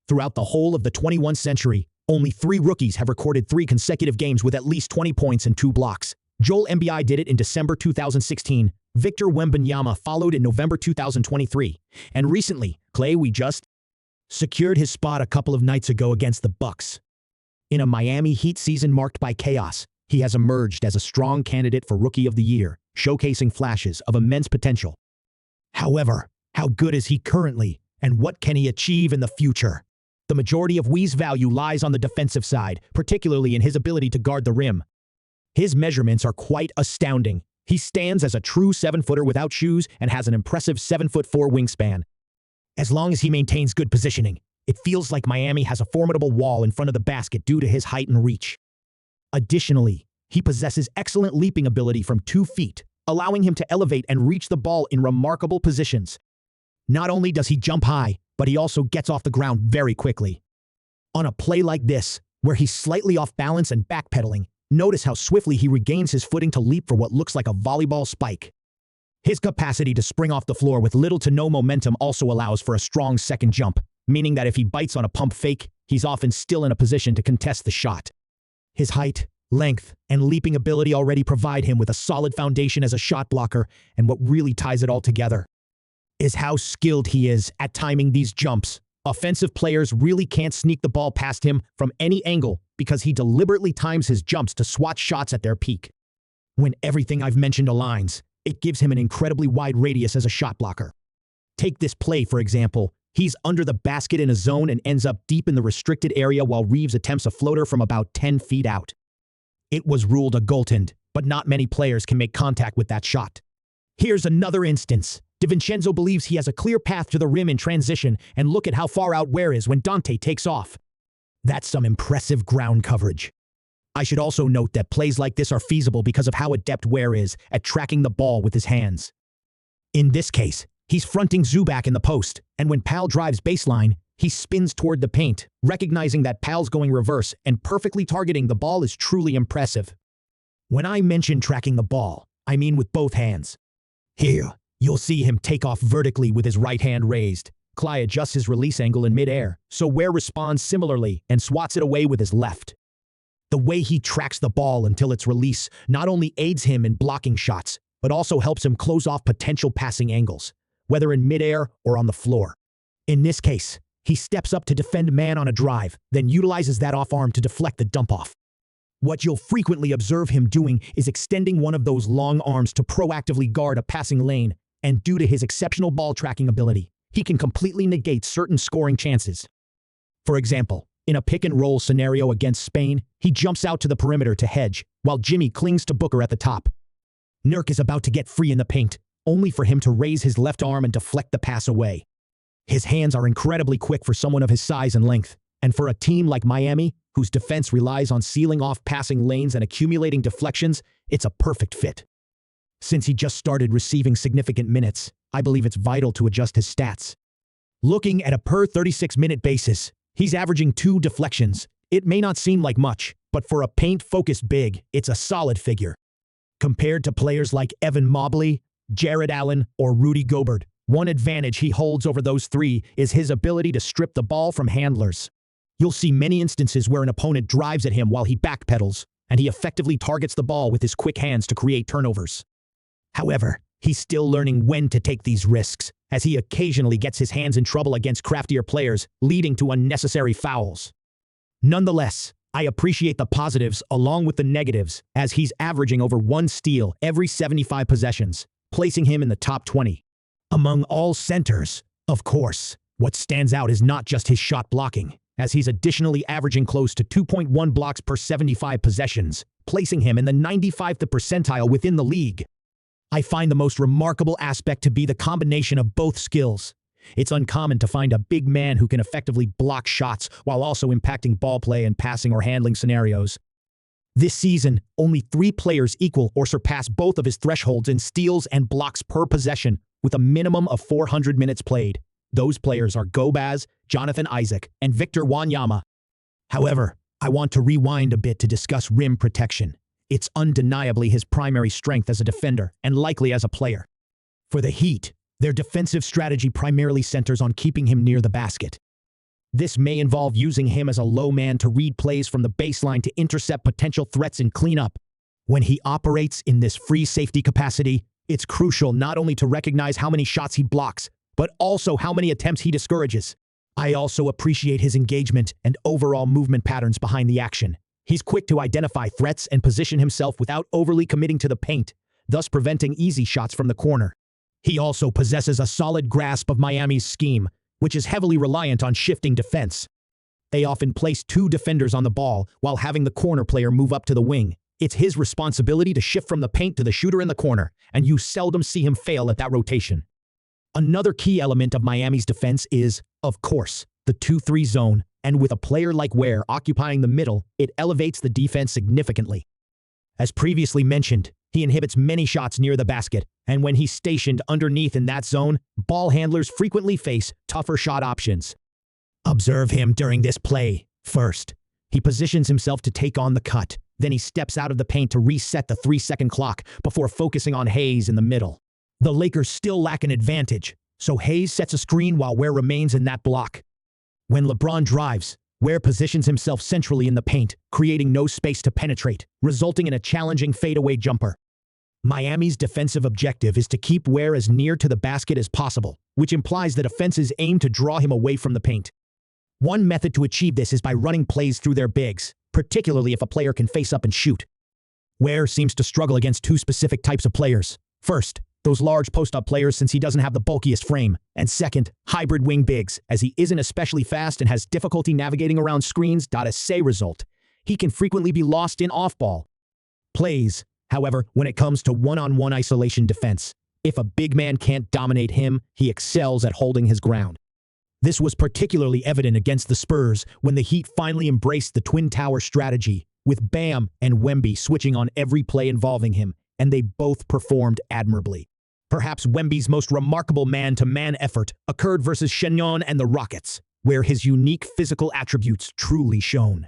Throughout the whole of the 21st century, only 3 rookies have recorded 3 consecutive games with at least 20 points and 2 blocks. Joel Embiid did it in December 2016, Victor Wembanyama followed in November 2023, and recently, Kel'el Ware just secured his spot a couple of nights ago against the Bucks. In a Miami Heat season marked by chaos, he has emerged as a strong candidate for Rookie of the Year, showcasing flashes of immense potential. However, how good is he currently, and what can he achieve in the future? The majority of Ware's value lies on the defensive side, particularly in his ability to guard the rim. His measurements are quite astounding. He stands as a true 7-footer without shoes and has an impressive 7'4" wingspan. As long as he maintains good positioning, it feels like Miami has a formidable wall in front of the basket due to his height and reach. Additionally, he possesses excellent leaping ability from 2 feet, allowing him to elevate and reach the ball in remarkable positions. Not only does he jump high, but he also gets off the ground very quickly. On a play like this, where he's slightly off balance and backpedaling, notice how swiftly he regains his footing to leap for what looks like a volleyball spike. His capacity to spring off the floor with little to no momentum also allows for a strong second jump, meaning that if he bites on a pump fake, he's often still in a position to contest the shot. His height, length, and leaping ability already provide him with a solid foundation as a shot blocker, and what really ties it all together is how skilled he is at timing these jumps. Offensive players really can't sneak the ball past him from any angle because he deliberately times his jumps to swat shots at their peak. When everything I've mentioned aligns, it gives him an incredibly wide radius as a shot blocker. Take this play, for example. He's under the basket in a zone and ends up deep in the restricted area while Reeves attempts a floater from about 10 feet out. It was ruled a goaltend, but not many players can make contact with that shot. Here's another instance. DiVincenzo believes he has a clear path to the rim in transition, and look at how far out Ware is when Dante takes off. That's some impressive ground coverage. I should also note that plays like this are feasible because of how adept Ware is at tracking the ball with his hands. In this case, he's fronting Zubac in the post, and when Pal drives baseline, he spins toward the paint, recognizing that Pal's going reverse and perfectly targeting the ball is truly impressive. When I mention tracking the ball, I mean with both hands. Here, you'll see him take off vertically with his right hand raised. Kel'el adjusts his release angle in midair, so Ware responds similarly and swats it away with his left. The way he tracks the ball until its release not only aids him in blocking shots, but also helps him close off potential passing angles, whether in midair or on the floor. In this case, he steps up to defend man on a drive, then utilizes that off arm to deflect the dump-off. What you'll frequently observe him doing is extending one of those long arms to proactively guard a passing lane, and due to his exceptional ball tracking ability, he can completely negate certain scoring chances. For example, in a pick-and-roll scenario against Spain, he jumps out to the perimeter to hedge, while Jimmy clings to Booker at the top. Nurk is about to get free in the paint, only for him to raise his left arm and deflect the pass away. His hands are incredibly quick for someone of his size and length, and for a team like Miami, whose defense relies on sealing off passing lanes and accumulating deflections, it's a perfect fit. Since he just started receiving significant minutes, I believe it's vital to adjust his stats. Looking at a per 36-minute basis, he's averaging 2 deflections. It may not seem like much, but for a paint-focused big, it's a solid figure. Compared to players like Evan Mobley, Jared Allen, or Rudy Gobert, one advantage he holds over those 3 is his ability to strip the ball from handlers. You'll see many instances where an opponent drives at him while he backpedals, and he effectively targets the ball with his quick hands to create turnovers. However, he's still learning when to take these risks, as he occasionally gets his hands in trouble against craftier players, leading to unnecessary fouls. Nonetheless, I appreciate the positives along with the negatives, as he's averaging over 1 steal every 75 possessions, placing him in the top 20. Among all centers, of course, what stands out is not just his shot blocking, as he's additionally averaging close to 2.1 blocks per 75 possessions, placing him in the 95th percentile within the league. I find the most remarkable aspect to be the combination of both skills. It's uncommon to find a big man who can effectively block shots while also impacting ball play and passing or handling scenarios. This season, only 3 players equal or surpass both of his thresholds in steals and blocks per possession, with a minimum of 400 minutes played. Those players are Gobaz, Jonathan Isaac, and Victor Wanyama. However, I want to rewind a bit to discuss rim protection. It's undeniably his primary strength as a defender and likely as a player. For the Heat, their defensive strategy primarily centers on keeping him near the basket. This may involve using him as a low man to read plays from the baseline to intercept potential threats and clean up. When he operates in this free safety capacity, it's crucial not only to recognize how many shots he blocks, but also how many attempts he discourages. I also appreciate his engagement and overall movement patterns behind the action. He's quick to identify threats and position himself without overly committing to the paint, thus preventing easy shots from the corner. He also possesses a solid grasp of Miami's scheme, which is heavily reliant on shifting defense. They often place two defenders on the ball while having the corner player move up to the wing. It's his responsibility to shift from the paint to the shooter in the corner, and you seldom see him fail at that rotation. Another key element of Miami's defense is, of course, the 2-3 zone, and with a player like Ware occupying the middle, it elevates the defense significantly. As previously mentioned, he inhibits many shots near the basket, and when he's stationed underneath in that zone, ball handlers frequently face tougher shot options. Observe him during this play. First, he positions himself to take on the cut. Then he steps out of the paint to reset the 3-second clock before focusing on Hayes in the middle. The Lakers still lack an advantage, so Hayes sets a screen while Ware remains in that block. When LeBron drives, Ware positions himself centrally in the paint, creating no space to penetrate, resulting in a challenging fadeaway jumper. Miami's defensive objective is to keep Ware as near to the basket as possible, which implies that offenses aim to draw him away from the paint. One method to achieve this is by running plays through their bigs, particularly if a player can face up and shoot. Ware seems to struggle against two specific types of players. First, those large post-up players since he doesn't have the bulkiest frame, and second, hybrid wing bigs, as he isn't especially fast and has difficulty navigating around screens. As a result, he can frequently be lost in off-ball plays. However, when it comes to one-on-one isolation defense, if a big man can't dominate him, he excels at holding his ground. This was particularly evident against the Spurs when the Heat finally embraced the Twin Tower strategy, with Bam and Wemby switching on every play involving him, and they both performed admirably. Perhaps Wemby's most remarkable man-to-man effort occurred versus Shenyon and the Rockets, where his unique physical attributes truly shone.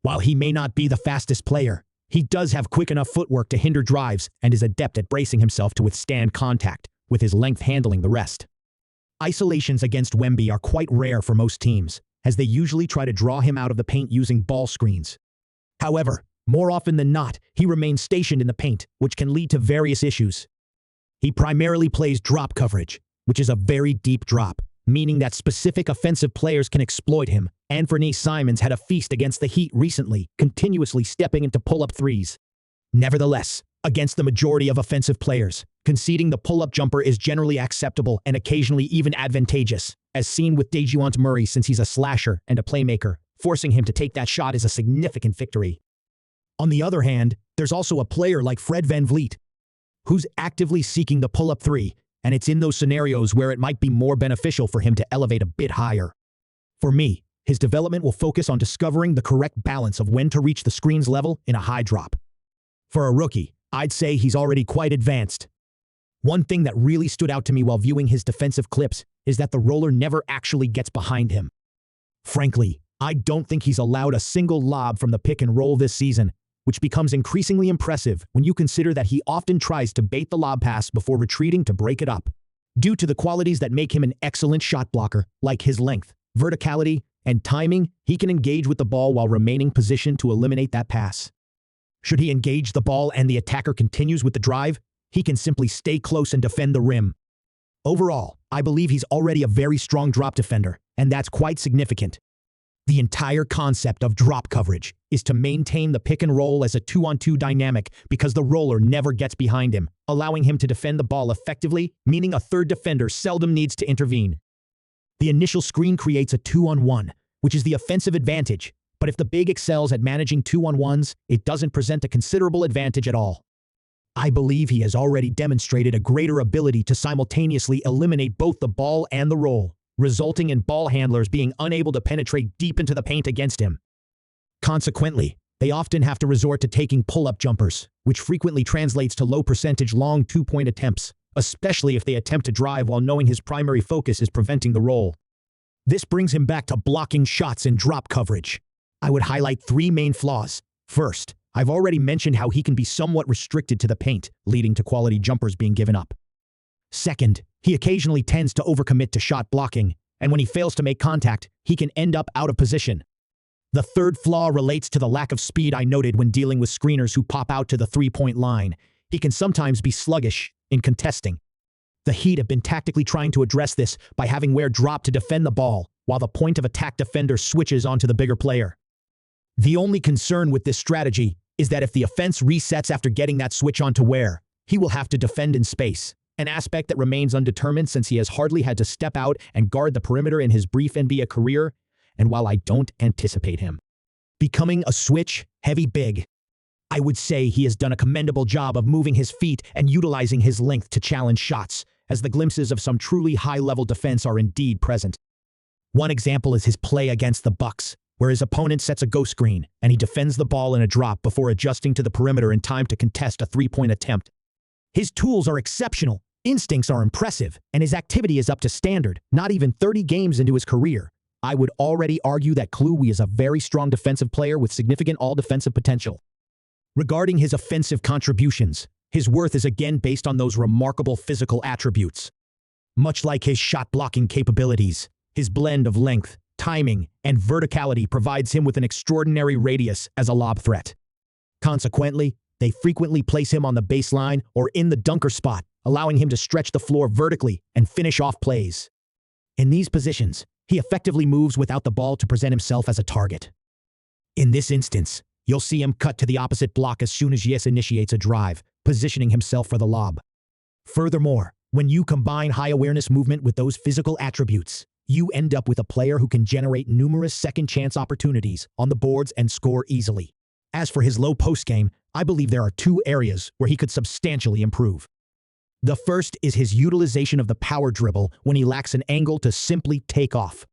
While he may not be the fastest player, he does have quick enough footwork to hinder drives and is adept at bracing himself to withstand contact, with his length handling the rest. Isolations against Wemby are quite rare for most teams, as they usually try to draw him out of the paint using ball screens. However, more often than not, he remains stationed in the paint, which can lead to various issues. He primarily plays drop coverage, which is a very deep drop, meaning that specific offensive players can exploit him. Anthony Simons had a feast against the Heat recently, continuously stepping into pull-up threes. Nevertheless, against the majority of offensive players, conceding the pull-up jumper is generally acceptable and occasionally even advantageous, as seen with DeJounte Murray since he's a slasher and a playmaker. Forcing him to take that shot is a significant victory. On the other hand, there's also a player like Fred VanVleet, who's actively seeking the pull-up three, and it's in those scenarios where it might be more beneficial for him to elevate a bit higher. For me, his development will focus on discovering the correct balance of when to reach the screen's level in a high drop. For a rookie, I'd say he's already quite advanced. One thing that really stood out to me while viewing his defensive clips is that the roller never actually gets behind him. Frankly, I don't think he's allowed a single lob from the pick and roll this season, which becomes increasingly impressive when you consider that he often tries to bait the lob pass before retreating to break it up. Due to the qualities that make him an excellent shot blocker, like his length, verticality, and timing, he can engage with the ball while remaining positioned to eliminate that pass. Should he engage the ball and the attacker continues with the drive, he can simply stay close and defend the rim. Overall, I believe he's already a very strong drop defender, and that's quite significant. The entire concept of drop coverage is to maintain the pick and roll as a 2-on-2 dynamic because the roller never gets behind him, allowing him to defend the ball effectively, meaning a third defender seldom needs to intervene. The initial screen creates a 2-on-1, which is the offensive advantage, but if the big excels at managing 2-on-1s, it doesn't present a considerable advantage at all. I believe he has already demonstrated a greater ability to simultaneously eliminate both the ball and the roll, resulting in ball handlers being unable to penetrate deep into the paint against him. Consequently, they often have to resort to taking pull-up jumpers, which frequently translates to low-percentage long two-point attempts, especially if they attempt to drive while knowing his primary focus is preventing the roll. This brings him back to blocking shots and drop coverage. I would highlight three main flaws. First, I've already mentioned how he can be somewhat restricted to the paint, leading to quality jumpers being given up. Second, he occasionally tends to overcommit to shot blocking, and when he fails to make contact, he can end up out of position. The third flaw relates to the lack of speed I noted when dealing with screeners who pop out to the three-point line. He can sometimes be sluggish in contesting. The Heat have been tactically trying to address this by having Ware drop to defend the ball, while the point of attack defender switches onto the bigger player. The only concern with this strategy is that if the offense resets after getting that switch onto Ware, he will have to defend in space, an aspect that remains undetermined since he has hardly had to step out and guard the perimeter in his brief NBA career, and while I don't anticipate him becoming a switch-heavy big, I would say he has done a commendable job of moving his feet and utilizing his length to challenge shots, as the glimpses of some truly high-level defense are indeed present. One example is his play against the Bucks, where his opponent sets a ghost screen, and he defends the ball in a drop before adjusting to the perimeter in time to contest a three-point attempt. His tools are exceptional, instincts are impressive, and his activity is up to standard, not even 30 games into his career. I would already argue that Kel'el Ware is a very strong defensive player with significant all-defensive potential. Regarding his offensive contributions, his worth is again based on those remarkable physical attributes. Much like his shot-blocking capabilities, his blend of length, timing, and verticality provides him with an extraordinary radius as a lob threat. Consequently, they frequently place him on the baseline or in the dunker spot, allowing him to stretch the floor vertically and finish off plays. In these positions, he effectively moves without the ball to present himself as a target. In this instance, you'll see him cut to the opposite block as soon as Yes initiates a drive, positioning himself for the lob. Furthermore, when you combine high awareness movement with those physical attributes, you end up with a player who can generate numerous second-chance opportunities on the boards and score easily. As for his low post game, I believe there are two areas where he could substantially improve. The first is his utilization of the power dribble when he lacks an angle to simply take off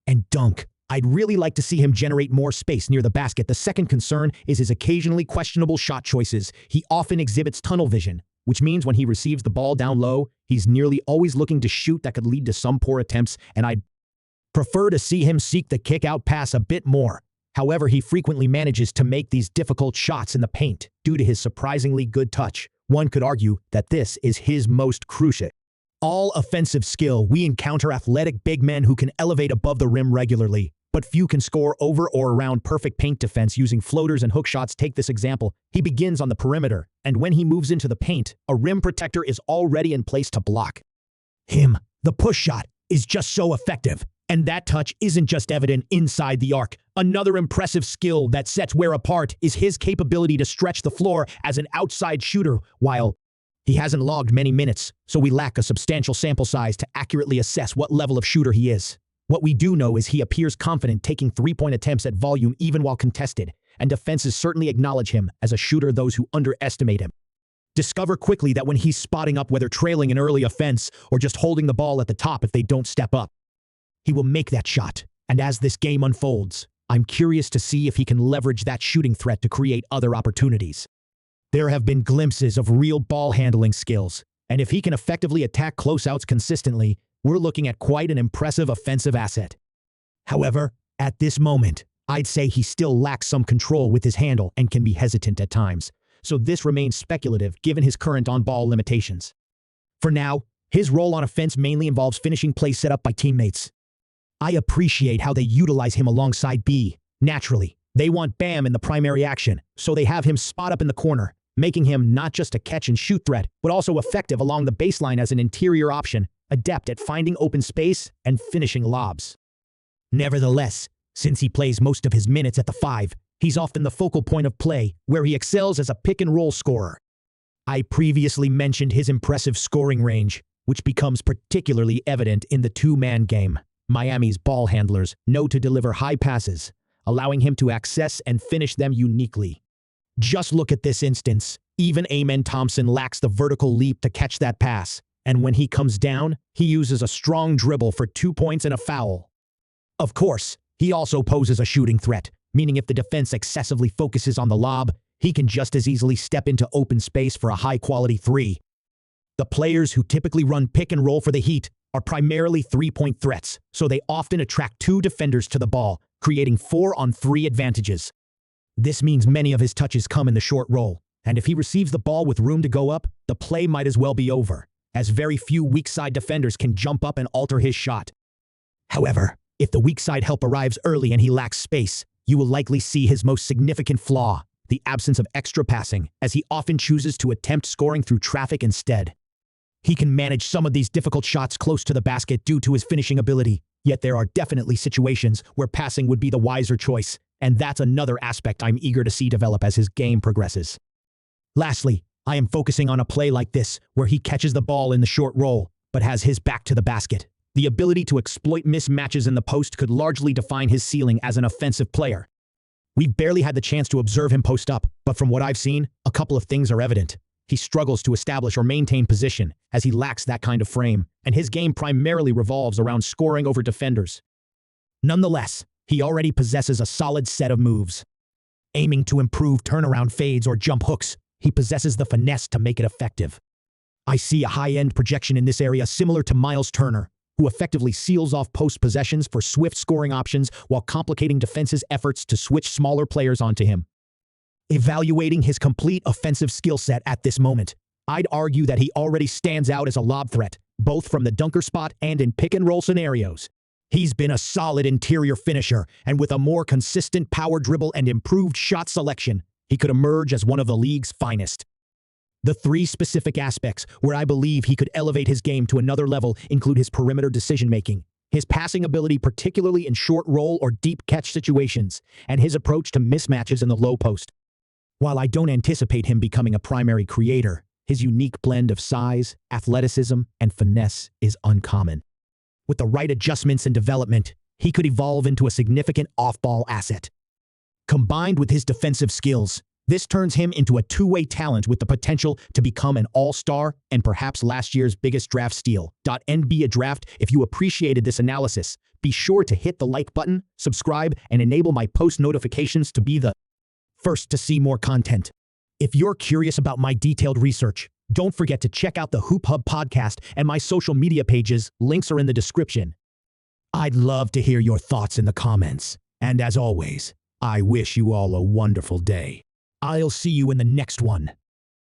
and dunk. I'd really like to see him generate more space near the basket. The second concern is his occasionally questionable shot choices. He often exhibits tunnel vision, which means when he receives the ball down low, he's nearly always looking to shoot that could lead to some poor attempts, and I'd prefer to see him seek the kick-out pass a bit more. However, he frequently manages to make these difficult shots in the paint due to his surprisingly good touch. One could argue that this is his most crucial all-offensive skill. We encounter athletic big men who can elevate above the rim regularly, but few can score over or around perfect paint defense using floaters and hook shots. Take this example. He begins on the perimeter, and when he moves into the paint, a rim protector is already in place to block him. The push shot is just so effective, and that touch isn't just evident inside the arc. Another impressive skill that sets Ware apart is his capability to stretch the floor as an outside shooter. While he hasn't logged many minutes, so we lack a substantial sample size to accurately assess what level of shooter he is. What we do know is he appears confident taking three-point attempts at volume even while contested, and defenses certainly acknowledge him as a shooter. Those who underestimate him discover quickly that when he's spotting up, whether trailing an early offense or just holding the ball at the top if they don't step up, he will make that shot. And as this game unfolds, I'm curious to see if he can leverage that shooting threat to create other opportunities. There have been glimpses of real ball handling skills, and if he can effectively attack closeouts consistently, we're looking at quite an impressive offensive asset. However, at this moment, I'd say he still lacks some control with his handle and can be hesitant at times, so this remains speculative given his current on-ball limitations. For now, his role on offense mainly involves finishing plays set up by teammates. I appreciate how they utilize him alongside B. Naturally, they want Bam in the primary action, so they have him spot up in the corner, making him not just a catch-and-shoot threat, but also effective along the baseline as an interior option, adept at finding open space and finishing lobs. Nevertheless, since he plays most of his minutes at the 5, he's often the focal point of play, where he excels as a pick-and-roll scorer. I previously mentioned his impressive scoring range, which becomes particularly evident in the two-man game. Miami's ball handlers know to deliver high passes, allowing him to access and finish them uniquely. Just look at this instance. Even Amen Thompson lacks the vertical leap to catch that pass, and when he comes down, he uses a strong dribble for 2 points and a foul. Of course, he also poses a shooting threat, meaning if the defense excessively focuses on the lob, he can just as easily step into open space for a high-quality 3. The players who typically run pick and roll for the Heat are primarily three-point threats, so they often attract 2 defenders to the ball, creating 4-on-3 advantages. This means many of his touches come in the short roll, and if he receives the ball with room to go up, the play might as well be over, as very few weak side defenders can jump up and alter his shot. However, if the weak side help arrives early and he lacks space, you will likely see his most significant flaw, the absence of extra passing, as he often chooses to attempt scoring through traffic instead. He can manage some of these difficult shots close to the basket due to his finishing ability, yet there are definitely situations where passing would be the wiser choice, and that's another aspect I'm eager to see develop as his game progresses. Lastly, I am focusing on a play like this, where he catches the ball in the short roll, but has his back to the basket. The ability to exploit mismatches in the post could largely define his ceiling as an offensive player. We've barely had the chance to observe him post up, but from what I've seen, a couple of things are evident. He struggles to establish or maintain position, as he lacks that kind of frame, and his game primarily revolves around scoring over defenders. Nonetheless, he already possesses a solid set of moves. Aiming to improve turnaround fades or jump hooks, he possesses the finesse to make it effective. I see a high-end projection in this area similar to Miles Turner, who effectively seals off post possessions for swift scoring options while complicating defenses' efforts to switch smaller players onto him. Evaluating his complete offensive skill set at this moment, I'd argue that he already stands out as a lob threat, both from the dunker spot and in pick-and-roll scenarios. He's been a solid interior finisher, and with a more consistent power dribble and improved shot selection, he could emerge as one of the league's finest. The three specific aspects where I believe he could elevate his game to another level include his perimeter decision-making, his passing ability particularly in short roll or deep catch situations, and his approach to mismatches in the low post. While I don't anticipate him becoming a primary creator, his unique blend of size, athleticism, and finesse is uncommon. With the right adjustments and development, he could evolve into a significant off-ball asset. Combined with his defensive skills, this turns him into a two-way talent with the potential to become an all-star and perhaps last year's biggest draft steal. NBA Draft. If you appreciated this analysis, be sure to hit the like button, subscribe, and enable my post notifications to be the first to see more content. If you're curious about my detailed research, don't forget to check out the Hoop Hub podcast and my social media pages. Links are in the description. I'd love to hear your thoughts in the comments. And as always, I wish you all a wonderful day. I'll see you in the next one.